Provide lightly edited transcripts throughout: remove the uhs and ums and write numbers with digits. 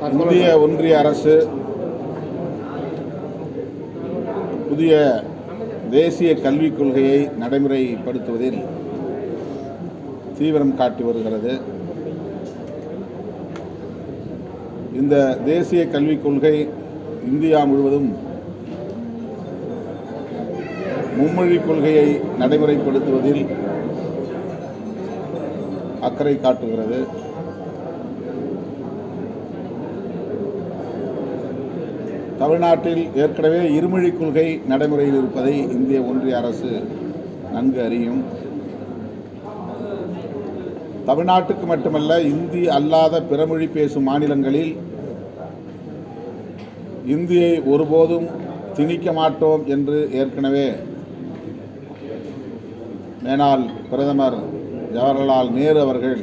இந்திய ஒன்றிய அரசு புதிய தேசிய கல்விக் கொள்கையை நடைமுறைப்படுத்துவதில் தீவிரம் காட்டி வருகிறது. இந்த தேசிய கல்விக் கொள்கை இந்தியா முழுவதும் மும்மொழிக் கொள்கையை நடைமுறைப்படுத்துவதில் அக்கறை காட்டுகிறது. தமிழ்நாட்டில் ஏற்கனவே இருமொழிக் கொள்கை நடைமுறையில் இருப்பதை இந்திய ஒன்றிய அரசு நன்கு அறியும். தமிழ்நாட்டுக்கு மட்டுமல்ல, இந்தி அல்லாத பிறமொழி பேசும் மாநிலங்களில் இந்தியை ஒருபோதும் திணிக்க மாட்டோம் என்று ஏற்கனவே மேனாள் பிரதமர் ஜவஹர்லால் நேரு அவர்கள்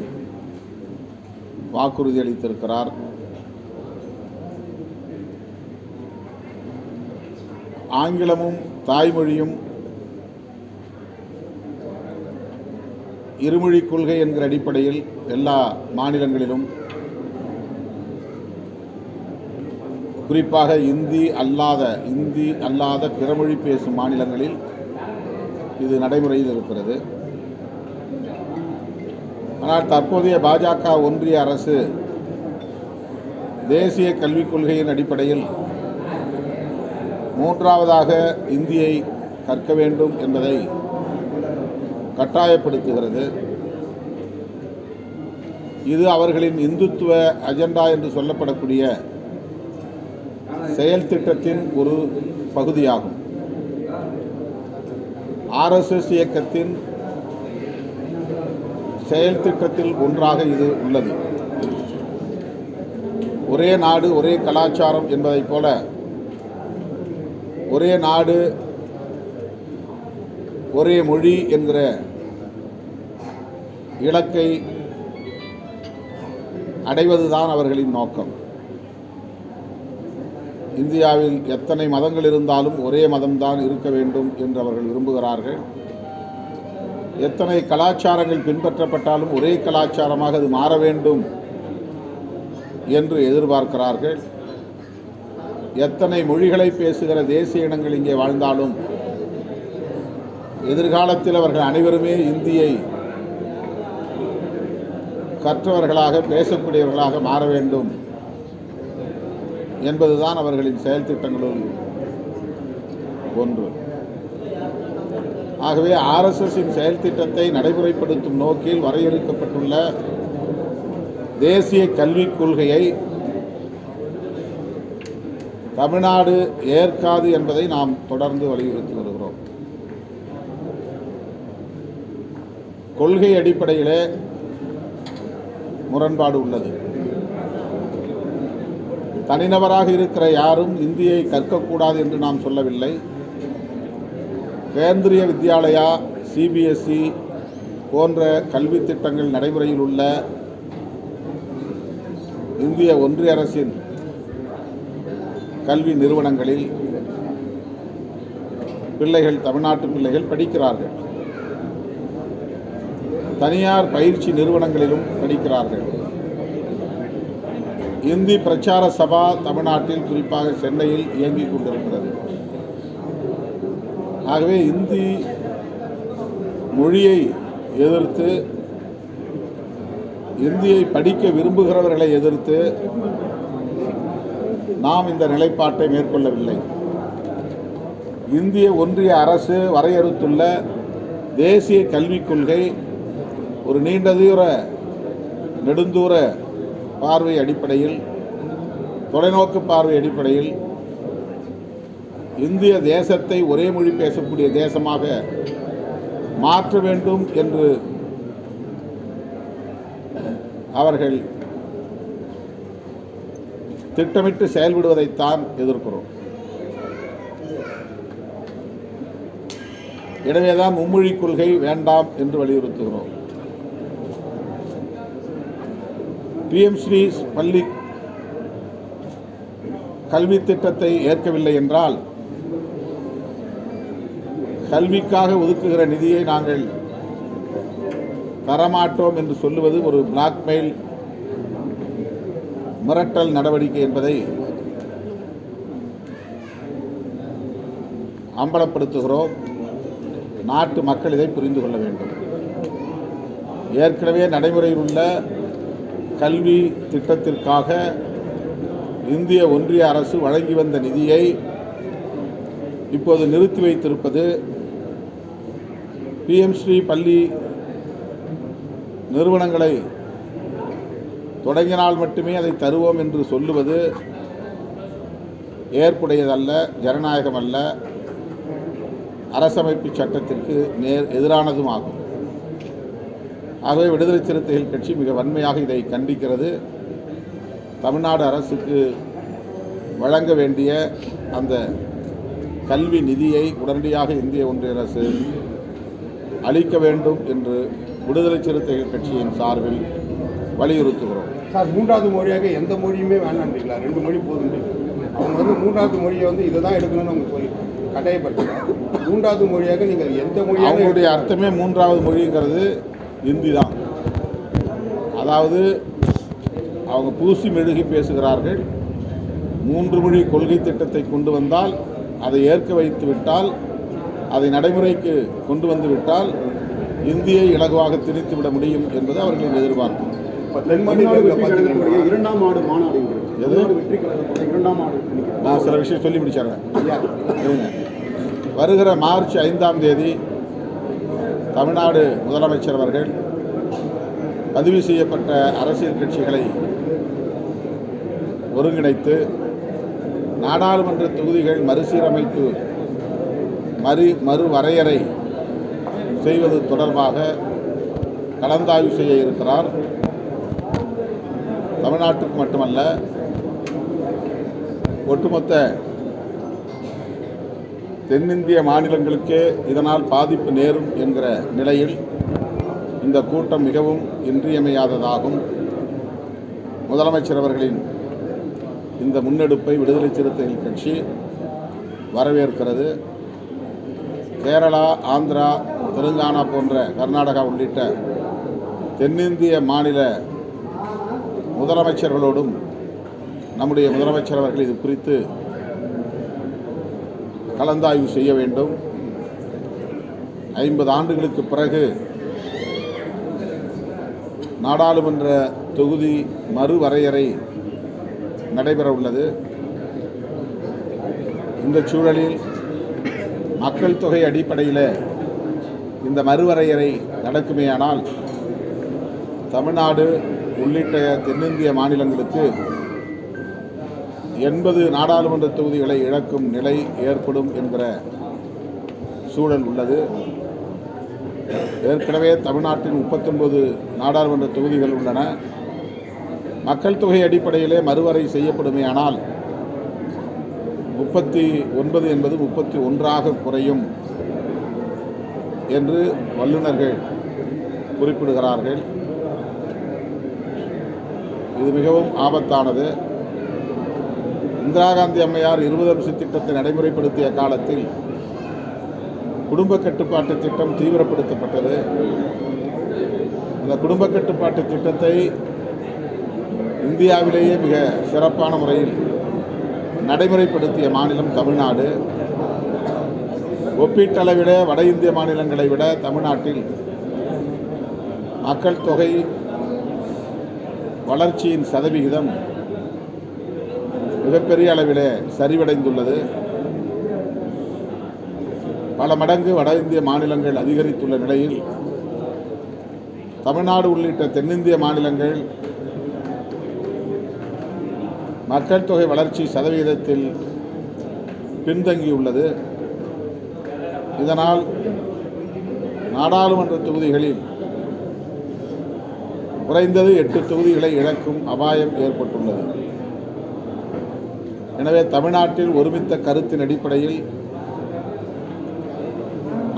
வாக்குறுதி அளித்திருக்கிறார். ஆங்கிலமும் தாய்மொழியும் இருமொழிக் கொள்கை என்கிற அடிப்படையில் எல்லா மாநிலங்களிலும், குறிப்பாக இந்தி அல்லாத பிறமொழி பேசும் மாநிலங்களில் இது நடைமுறையில் இருக்கிறது. ஆனால் தற்போதைய பாஜக ஒன்றிய அரசு தேசிய கல்விக் கொள்கையின் அடிப்படையில் மூன்றாவதாக இந்தியை கற்க வேண்டும் என்பதை கட்டாயப்படுத்துகிறது. இது அவர்களின் இந்துத்துவ அஜெண்டா என்று சொல்லப்படக்கூடிய செயல் திட்டத்தின் ஒரு பகுதியாகும். RSS இயக்கத்தின் செயல் திட்டத்தில் ஒன்றாக இது உள்ளது. ஒரே நாடு ஒரே கலாச்சாரம் என்பதைப் போல ஒரே நாடு ஒரே மொழி என்கிற இலக்கை அடைவதுதான் அவர்களின் நோக்கம். இந்தியாவில் எத்தனை மதங்கள் இருந்தாலும் ஒரே மதம்தான் இருக்க வேண்டும் என்று அவர்கள் விரும்புகிறார்கள். எத்தனை கலாச்சாரங்கள் பின்பற்றப்பட்டாலும் ஒரே கலாச்சாரமாக அது மாற வேண்டும் என்று எதிர்பார்க்கிறார்கள். எத்தனை மொழிகளை பேசுகிற தேசிய இனங்கள் இங்கே வாழ்ந்தாலும் எதிர்காலத்தில் அவர்கள் அனைவருமே இந்தியை கற்றவர்களாக பேசக்கூடியவர்களாக மாற வேண்டும் என்பதுதான் அவர்களின் செயல் திட்டங்களுள் ஒன்று. ஆகவே RSSஇன் செயல் திட்டத்தை நடைமுறைப்படுத்தும் நோக்கில் வரையறுக்கப்பட்டுள்ள தேசிய கல்விக் கொள்கையை தமிழ்நாடு ஏற்காது என்பதை நாம் தொடர்ந்து வலியுறுத்தி வருகிறோம். கொள்கை அடிப்படையிலே முரண்பாடு உள்ளது. தனிநபராக இருக்கிற யாரும் இந்தியை கற்கக்கூடாது என்று நாம் சொல்லவில்லை. கேந்திரிய வித்யாலயா, CBSE போன்ற கல்வி திட்டங்கள் நடைமுறையில் உள்ள இந்திய ஒன்றிய அரசின் கல்வி நிறுவனங்களில் பிள்ளைகள், தமிழ்நாட்டு பிள்ளைகள் படிக்கிறார்கள். தனியார் பயிற்சி நிறுவனங்களிலும் படிக்கிறார்கள். இந்தி பிரச்சார சபா தமிழ்நாட்டில், குறிப்பாக சென்னையில் இயங்கிக் கொண்டிருக்கிறது. ஆகவே இந்தி மொழியை எதிர்த்து, இந்தியை படிக்க விரும்புகிறவர்களை எதிர்த்து நாம் இந்த நிலைப்பாட்டை மேற்கொள்ளவில்லை. இந்திய ஒன்றிய அரசு வரையறுத்துள்ள தேசிய கல்விக் கொள்கை ஒரு நெடுந்தூர பார்வை அடிப்படையில், தொலைநோக்கு பார்வை அடிப்படையில் இந்திய தேசத்தை ஒரே மொழி பேசக்கூடிய தேசமாக மாற்ற வேண்டும் என்று அவர்கள் திட்டமிட்டு செயல்படுவதைத்தான் எதிர்க்கிறோம். எனவேதான் மும்மொழிக் கொள்கை வேண்டாம் என்று வலியுறுத்துகிறோம். PM ஸ்ரீ பள்ளி கல்வி திட்டத்தை ஏற்கவில்லை என்றால் கல்விக்காக ஒதுக்குகிற நிதியை நாங்கள் தரமாட்டோம் என்று சொல்லுவது ஒரு பிளாக்மெயில் மிரட்டல் நடவடிக்கை என்பதை அம்பலப்படுத்துகிறோம். நாட்டு மக்கள் இதை புரிந்து கொள்ள வேண்டும். ஏற்கனவே நடைமுறையில் உள்ள கல்வி திட்டத்திற்காக இந்திய ஒன்றிய அரசு வழங்கி வந்த நிதியை இப்போது நிறுத்தி வைத்திருப்பது, பிஎம்ஸ்ரீ பள்ளி நிறுவனங்களை தொடங்கினால் மட்டுமே அதை தருவோம் என்று சொல்லுவது ஏற்புடையதல்ல, ஜனநாயகம் அல்ல, அரசமைப்பு சட்டத்திற்கு எதிரானதும் ஆகும். ஆகவே விடுதலை சிறுத்தைகள் கட்சி மிக வன்மையாக இதை கண்டிக்கிறது. தமிழ்நாடு அரசுக்கு வழங்க வேண்டிய அந்த கல்வி நிதியை உடனடியாக இந்திய ஒன்றிய அரசு அளிக்க வேண்டும் என்று விடுதலை சிறுத்தைகள் கட்சியின் சார்பில் வலியுறுத்துகிறோம். சார், மூன்றாவது மொழியாக எந்த மொழியுமே வேண்டான்றீங்களா? 2 மொழி போதும். அவங்க மூன்றாவது மொழியை இதை தான் எடுக்கணும்னு அவங்க சொல்லி கட்டாயப்படுத்துகிறாங்க. மூன்றாவது மொழியாக நீங்கள் எந்த மொழி? அவங்களுடைய அர்த்தமே மூன்றாவது மொழிங்கிறது இந்தி தான். அதாவது அவங்க பூசி மெழுகி பேசுகிறார்கள். 3 மொழி கொள்கை திட்டத்தை கொண்டு வந்தால், அதை ஏற்க வைத்து விட்டால், அதை நடைமுறைக்கு கொண்டு வந்து விட்டால் இந்தியை இலகுவாக திணித்துவிட முடியும் என்பது அவர்களின் எதிர்பார்ப்பு. நான் சில விஷயம் சொல்லி முடிச்சாங்க. வருகிற மார்ச் 5ஆம் தேதி தமிழ்நாடு முதலமைச்சர் அவர்கள் பதிவு செய்யப்பட்ட அரசியல் கட்சிகளை ஒருங்கிணைத்து நாடாளுமன்ற தொகுதிகள் மறுசீரமைப்பு மறுவரையறை செய்வது தொடர்பாக கலந்தாய்வு செய்ய இருக்கிறார். தமிழ்நாட்டுக்கு மட்டுமல்ல, ஒட்டுமொத்த தென்னிந்திய மாநிலங்களுக்கே இதனால் பாதிப்பு நேரும் என்கிற நிலையில் இந்த கூட்டம் மிகவும் இன்றியமையாததாகும். முதலமைச்சர் அவர்களின் இந்த முன்னெடுப்பை விடுதலை சிறுத்தைகள் கட்சி வரவேற்கிறது. கேரளா, ஆந்திரா, தெலுங்கானா போன்ற கர்நாடகா உள்ளிட்ட தென்னிந்திய மாநில முதலமைச்சர்களோடும் நம்முடைய முதலமைச்சர் அவர்கள் இது குறித்து கலந்தாய்வு செய்ய வேண்டும். 50 ஆண்டுகளுக்கு பிறகு நாடாளுமன்ற தொகுதி மறுவரையறை நடைபெற உள்ளது. இந்த சூழலில் மக்கள் தொகை அடிப்படையில் இந்த மறுவரையறை நடக்குமேயானால் தமிழ்நாடு உள்ளிட்ட தென்னிந்திய மாநிலங்களுக்கு 80 நாடாளுமன்ற தொகுதிகளை இழக்கும் நிலை ஏற்படும் என்கிற சூழல் உள்ளது. ஏற்கனவே தமிழ்நாட்டில் 39 நாடாளுமன்ற தொகுதிகள் உள்ளன. மக்கள் தொகை அடிப்படையிலே மறுவரை செய்யப்படுமேயானால் 39 என்பது 31ஆக குறையும் என்று வல்லுநர்கள் குறிப்பிடுகிறார்கள். இது மிகவும் ஆபத்தானது. இந்திரா காந்தி அம்மையார் 20 அம்ச திட்டத்தை நடைமுறைப்படுத்திய காலத்தில் குடும்ப கட்டுப்பாட்டு திட்டம் தீவிரப்படுத்தப்பட்டது. அந்த குடும்ப கட்டுப்பாட்டு திட்டத்தை இந்தியாவிலேயே மிக சிறப்பான முறையில் நடைமுறைப்படுத்திய மாநிலம் தமிழ்நாடு. ஒப்பீட்டளவிட வட இந்திய மாநிலங்களை விட தமிழ்நாட்டில் மக்கள் தொகை வளர்ச்சியின் சதவிகிதம் மிகப்பெரிய அளவிலே சரிவடைந்துள்ளது. பல மடங்கு வட இந்திய மாநிலங்கள் அதிகரித்துள்ள நிலையில் தமிழ்நாடு உள்ளிட்ட தென்னிந்திய மாநிலங்கள் மக்கள் தொகை வளர்ச்சி சதவிகிதத்தில் பின்தங்கியுள்ளது. இதனால் நாடாளுமன்ற தொகுதிகளில் குறைந்தது 8 தொகுதிகளை இழக்கும் அபாயம் ஏற்பட்டுள்ளது. எனவே தமிழ்நாட்டில் ஒருமித்த கருத்தின் அடிப்படையில்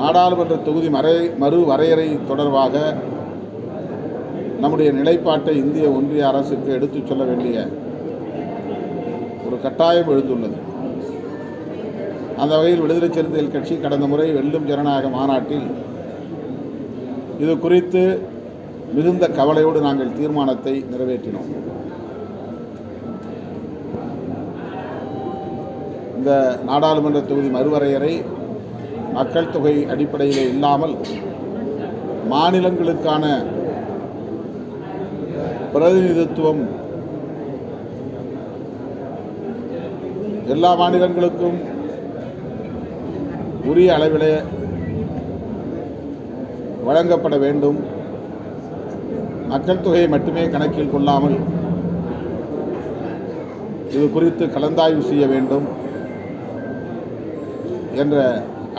நாடாளுமன்ற தொகுதி மறுவரையறை தொடர்பாக நம்முடைய நிலைப்பாட்டை இந்திய ஒன்றிய அரசுக்கு எடுத்துச் சொல்ல வேண்டிய ஒரு கட்டாயம் எழுந்துள்ளது. அந்த வகையில் விடுதலை சிறுத்தைகள் கட்சி கடந்த முறை வெல்லும் ஜனநாயக மாநாட்டில் இது குறித்து மிகுந்த கவலையோடு நாங்கள் தீர்மானத்தை நிறைவேற்றினோம். இந்த நாடாளுமன்ற தொகுதி மறுவரையறை மக்கள் தொகை அடிப்படையிலே இல்லாமல் மாநிலங்களுக்கான பிரதிநிதித்துவம் எல்லா மாநிலங்களுக்கும் உரிய அளவிலே வழங்கப்பட வேண்டும். மக்கள் தொகையை மட்டுமே கணக்கில் கொள்ளாமல் இது குறித்து கலந்தாய்வு செய்ய வேண்டும் என்ற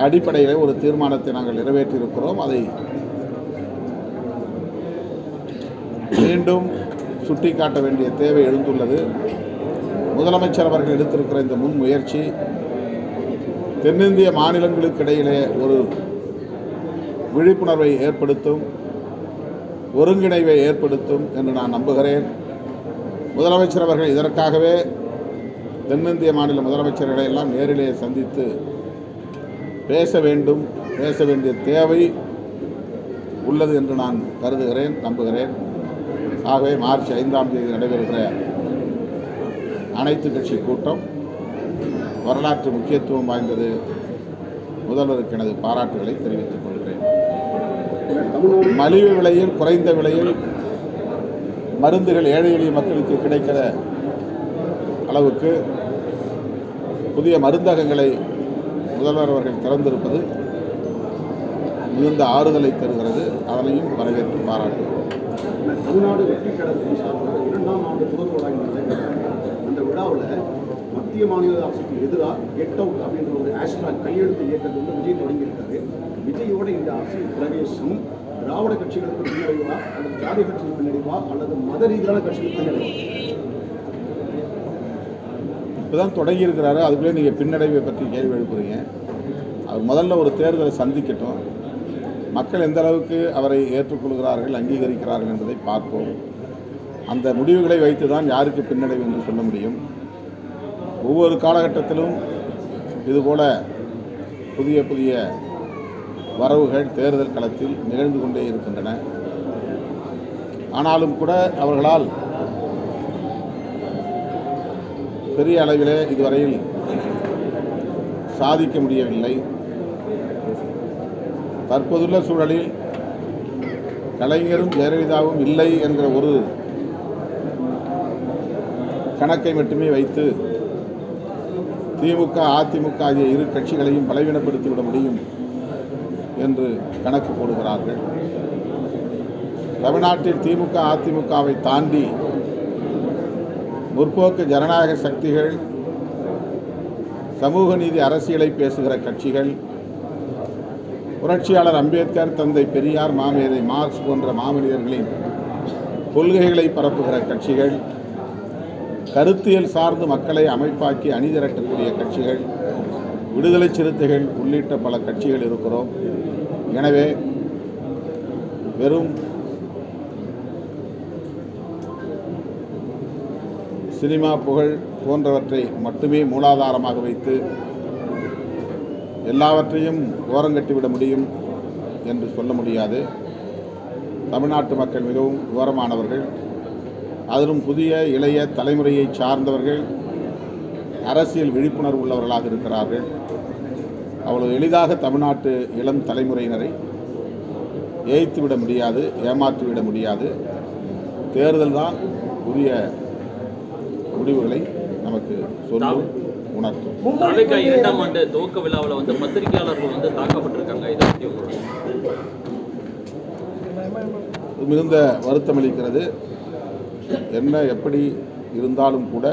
அடிப்படையில் ஒரு தீர்மானத்தை நாங்கள் நிறைவேற்றியிருக்கிறோம். அதை மீண்டும் சுட்டிக்காட்ட வேண்டிய தேவை எழுந்துள்ளது. முதலமைச்சர் அவர்கள் எடுத்திருக்கிற இந்த முன்முயற்சி தென்னிந்திய மாநிலங்களுக்கு இடையிலே ஒரு விழிப்புணர்வை ஏற்படுத்தும், ஒருங்கிணைவை ஏற்படுத்தும் என்று நான் நம்புகிறேன். முதலமைச்சர் அவர்கள் இதற்காகவே தென்னிந்திய மாநில முதலமைச்சர்களை எல்லாம் நேரிலே சந்தித்து பேச வேண்டிய தேவை உள்ளது என்று நான் கருதுகிறேன், நம்புகிறேன். ஆகவே மார்ச் 5ஆம் தேதி நடைபெறுகிற அனைத்து கட்சி கூட்டம் வரலாற்று முக்கியத்துவம் வாய்ந்தது. முதல்வருக்கு எனது பாராட்டுகளை தெரிவித்துக் கொள்கிறேன். மலிவு விலையில், குறைந்த விலையில் மருந்துகள் ஏழை எளிய மக்களுக்கு கிடைக்கிற அளவுக்கு புதிய மருந்தகங்களை முதல்வர் அவர்கள் திறந்திருப்பது மிகுந்த ஆறுதலை தருகிறது. அதனையும் வரவேற்று பாராட்டுகிறோம். தமிழ்நாடு வெற்றி கழகத்தின் சார்பாக 2ஆம் ஆண்டு முதல் விழா அந்த விழாவில் மத்திய மாநில அரசுக்கு எதிராக கெட் அவுட் அப்படின்ற ஒரு ஹேஷ்டாக் கையெழுத்து இயக்கத்தை வந்து விஜய் தொடங்கியிருக்காரு. விஜயோட இந்த அரசியல் பிரவேசம் திராவிட கட்சிகளுக்கு பின்னடைவா அல்லது ஜாதி கட்சிகளுக்கு பின்னடைவா அல்லது மத ரீதியான கட்சிகளுக்கு பின்னடைவா? இப்போதான் தொடங்கியிருக்கிறாரு, அதுக்குள்ளே நீங்கள் பின்னடைவை பற்றி கேள்வி எழுப்புறீங்க. அவர் முதல்ல ஒரு தேர்தலை சந்திக்கட்டும், மக்கள் எந்த அளவுக்கு அவரை ஏற்றுக்கொள்கிறார்கள், அங்கீகரிக்கிறார்கள் என்பதை பார்ப்போம். அந்த முடிவுகளை வைத்து தான் யாருக்கு பின்னடைவு என்று சொல்ல முடியும். ஒவ்வொரு காலகட்டத்திலும் இதுபோல புதிய புதிய வரவுகள் தேர்தல் களத்தில் நிகழ்ந்து கொண்டே இருக்கின்றன. ஆனாலும் கூட அவர்களால் பெரிய அளவிலே இதுவரையில் சாதிக்க முடியவில்லை. தற்போதுள்ள சூழலில் கலைஞரும் ஜெயலலிதாவும் இல்லை என்கிற ஒரு கணக்கை மட்டுமே வைத்து திமுக, அதிமுக ஆகிய இரு கட்சிகளையும் பலவீனப்படுத்திவிட முடியும் என்று கணக்கு போடுகிறார்கள். தமிழ்நாட்டில் திமுக, அதிமுகவை தாண்டி முற்போக்கு ஜனநாயக சக்திகள், சமூக நீதி அரசியலை பேசுகிற கட்சிகள், புரட்சியாளர் அம்பேத்கர், தந்தை பெரியார், மாமேதை மார்க்ஸ் போன்ற மாமனிதர்களின் கொள்கைகளை பரப்புகிற கட்சிகள், கருத்தியல் சார்ந்து மக்களை அமைப்பாக்கி அணிதிரட்டக்கூடிய கட்சிகள், விடுதலை சிறுத்தைகள் உள்ளிட்ட பல கட்சிகள் இருக்கிறோம். எனவே வெறும் சினிமா புகழ் போன்றவற்றை மட்டுமே மூலாதாரமாக வைத்து எல்லாவற்றையும் ஓரங்கட்டிவிட முடியும் என்று சொல்ல முடியாது. தமிழ்நாட்டு மக்கள் மிகவும் விவரமானவர்கள், அதிலும் புதிய இளைய தலைமுறையை சார்ந்தவர்கள், அரசியல் விழிப்புணர்வு உள்ளவர்களாக இருக்கிறார்கள். அவ்வளவு எளிதாக தமிழ்நாட்டு இளம் தலைமுறையினரை ஏய்த்துவிட முடியாது, ஏமாற்றிவிட முடியாது. தேர்தல் தான் உரிய முடிவுகளை நமக்கு சொல்லும், உணர்த்தும். 2ஆம் ஆண்டு துவக்க விழாவில் வந்து பத்திரிகையாளர்கள் தாக்கப்பட்டிருக்காங்க. இதை பற்றி மிகுந்த வருத்தமளிக்கிறது. என்ன எப்படி இருந்தாலும் கூட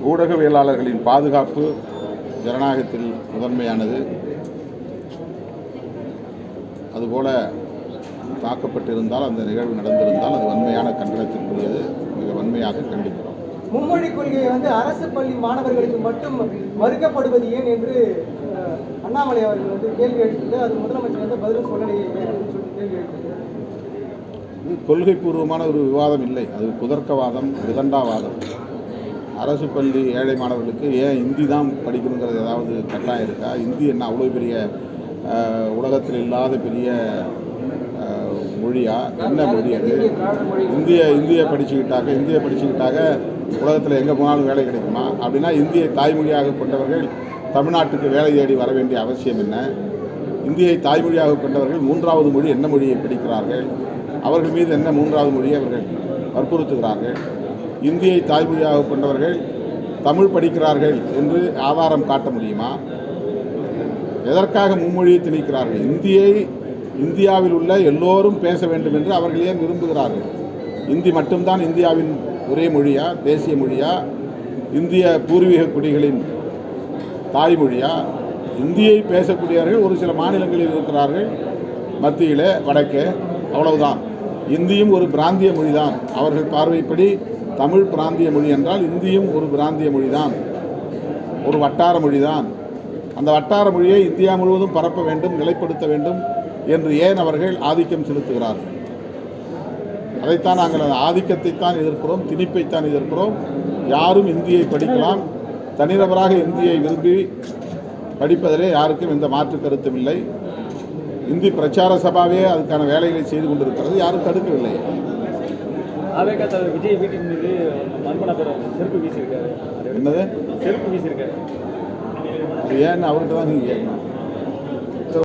ஊடகவியலாளர்களின் பாதுகாப்பு ஜனநாயகத்தில் முதன்மையானது. அதுபோல தாக்கப்பட்டிருந்தால், அந்த நிகழ்வு நடந்திருந்தால் அது வன்மையான கண்டனத்திற்குரியது. மிக வன்மையாக கண்டிக்கிறோம். மும்மொழி கொள்கையை அரசு பள்ளி மாணவர்களுக்கு மட்டும் மறுக்கப்படுவது ஏன் என்று அண்ணாமலை அவர்கள் கேள்வி எழுப்பிட்டு அது முதலமைச்சர் பதிலும் சொல்லலையே அப்படின்னு சொல்லி கேள்வி எழுப்பிட்டு கொள்கை பூர்வமான ஒரு விவாதம் இல்லை, அது குதர்க்கவாதம், விதண்டாவாதம். அரசு பள்ளி ஏழை மாணவர்களுக்கு ஏன் ஹிந்தி தான் படிக்கணுங்கிறது ஏதாவது கட்டாயம் இருக்கா? ஹிந்தி என்ன அவ்வளோ பெரிய உலகத்தில் இல்லாத பெரிய மொழியா? என்ன மொழி அது? இந்திய படிச்சுக்கிட்டாக உலகத்தில் எங்கே போனாலும் வேலை கிடைக்குமா? அப்படின்னா இந்தியை தாய்மொழியாக கொண்டவர்கள் தமிழ்நாட்டுக்கு வேலை தேடி வர வேண்டிய அவசியம் என்ன? இந்தியை தாய்மொழியாக கொண்டவர்கள் மூன்றாவது மொழி என்ன மொழியை படிக்கிறார்கள்? அவர்கள் மீது என்ன மூன்றாவது மொழியை அவர்கள் வற்புறுத்துகிறார்கள்? இந்தியை தாய்மொழியாக கொண்டவர்கள் தமிழ் படிக்கிறார்கள் என்று ஆதாரம் காட்ட முடியுமா? எதற்காக மும்மொழியை திணிக்கிறார்கள்? இந்தியாவில் உள்ள எல்லோரும் பேச வேண்டும் என்று அவர்கள் ஏன் விரும்புகிறார்கள்? இந்தி மட்டும்தான் இந்தியாவின் ஒரே மொழியா, தேசிய மொழியா, இந்திய பூர்வீக குடிகளின் தாய்மொழியா? இந்தியை பேசக்கூடியவர்கள் ஒரு சில மாநிலங்களில் இருக்கிறார்கள், மத்தியில், வடக்கே, அவ்வளவுதான். இந்தியும் ஒரு பிராந்திய மொழிதான். அவர்கள் பார்வைப்படி தமிழ் பிராந்திய மொழி என்றால் இந்தியும் ஒரு பிராந்திய மொழிதான், ஒரு வட்டார மொழிதான். அந்த வட்டார மொழியை இந்தியா முழுவதும் பரப்ப வேண்டும், நிலைப்படுத்த வேண்டும் என்று ஏன் அவர்கள் ஆதிக்கம் செலுத்துகிறார்கள்? அதைத்தான் நாங்கள் அந்த ஆதிக்கத்தைத்தான் எதிர்க்கிறோம், திணிப்பைத்தான் எதிர்க்கிறோம். யாரும் இந்தியை படிக்கலாம், தனிநபராக இந்தியை விரும்பி படிப்பதிலே யாருக்கும் எந்த மாற்று கருத்தும் இல்லை. இந்தி பிரச்சார சபாவே அதுக்கான வேலைகளை செய்து கொண்டிருக்கிறது, யாரும் தடுக்கவில்லை. AVK தலைவர் விஜய் வீட்டின் மீது மர்ம நபர் செருப்பு வீசியிருக்காரு. என்னது? செருப்பு வீசியிருக்காரு. ஏன்னு அவர்கிட்ட தான் நீங்கள் கேட்கணும்.